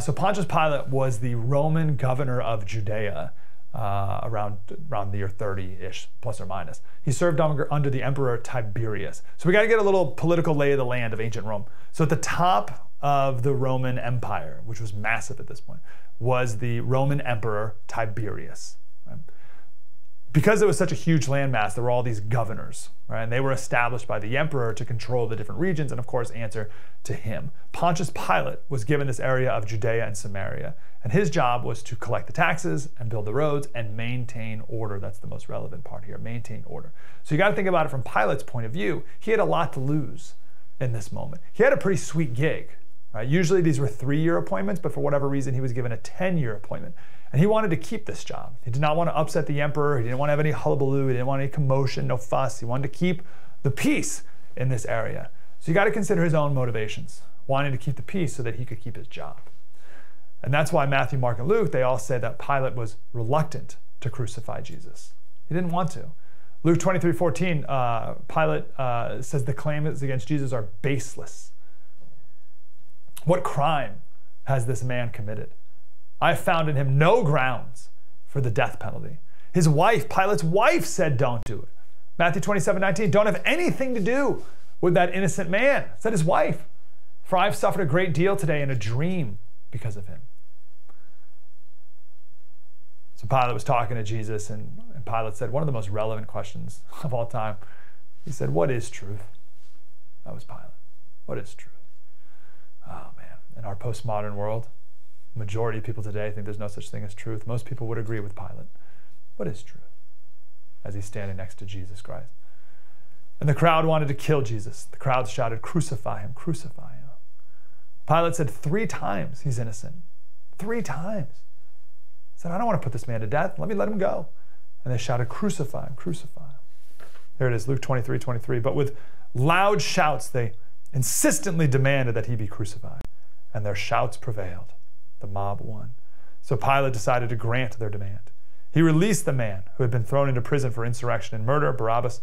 So Pontius Pilate was the Roman governor of Judea around the year 30-ish, plus or minus. He served under the Emperor Tiberius. So we got to get a little political lay of the land of ancient Rome. So at the top of the Roman Empire, which was massive at this point, was the Roman Emperor Tiberius. Right? Because it was such a huge landmass, there were all these governors, right? And they were established by the emperor to control the different regions and, of course, answer to him. Pontius Pilate was given this area of Judea and Samaria, and his job was to collect the taxes and build the roads and maintain order. That's the most relevant part here, maintain order. So you got to think about it from Pilate's point of view. He had a lot to lose in this moment. He had a pretty sweet gig, right? Usually these were 3-year appointments, but for whatever reason, he was given a 10-year appointment. And he wanted to keep this job. He did not want to upset the emperor. He didn't want to have any hullabaloo. He didn't want any commotion, no fuss. He wanted to keep the peace in this area. So you got to consider his own motivations, wanting to keep the peace so that he could keep his job. And that's why Matthew, Mark, and Luke, they all said that Pilate was reluctant to crucify Jesus. He didn't want to. Luke 23:14, Pilate says the claims against Jesus are baseless. What crime has this man committed? I found in him no grounds for the death penalty. His wife, Pilate's wife, said don't do it. Matthew 27:19, don't have anything to do with that innocent man, said his wife. For I've suffered a great deal today in a dream because of him. So Pilate was talking to Jesus, and Pilate said one of the most relevant questions of all time. He said, what is truth? That was Pilate. What is truth? Oh man, in our postmodern world, majority of people today think there's no such thing as truth. Most people would agree with Pilate. What is truth? As he's standing next to Jesus Christ. And the crowd wanted to kill Jesus. The crowd shouted, crucify him, crucify him. Pilate said 3 times he's innocent. 3 times. He said, I don't want to put this man to death. Let him go. And they shouted, crucify him, crucify him. There it is, Luke 23:23. But with loud shouts, they insistently demanded that he be crucified. And their shouts prevailed. The mob won. So Pilate decided to grant their demand. He released the man who had been thrown into prison for insurrection and murder, Barabbas,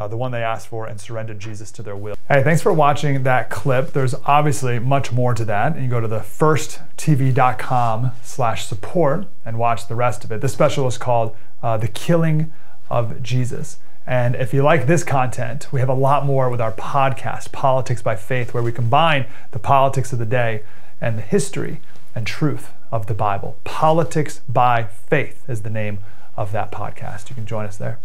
the one they asked for, and surrendered Jesus to their will. Hey, thanks for watching that clip. There's obviously much more to that. You can go to thefirsttv.com/support and watch the rest of it. This special is called The Killing of Jesus. And if you like this content, we have a lot more with our podcast, Politics by Faith, where we combine the politics of the day and the history and truth of the Bible. Politics by Faith is the name of that podcast. You can join us there.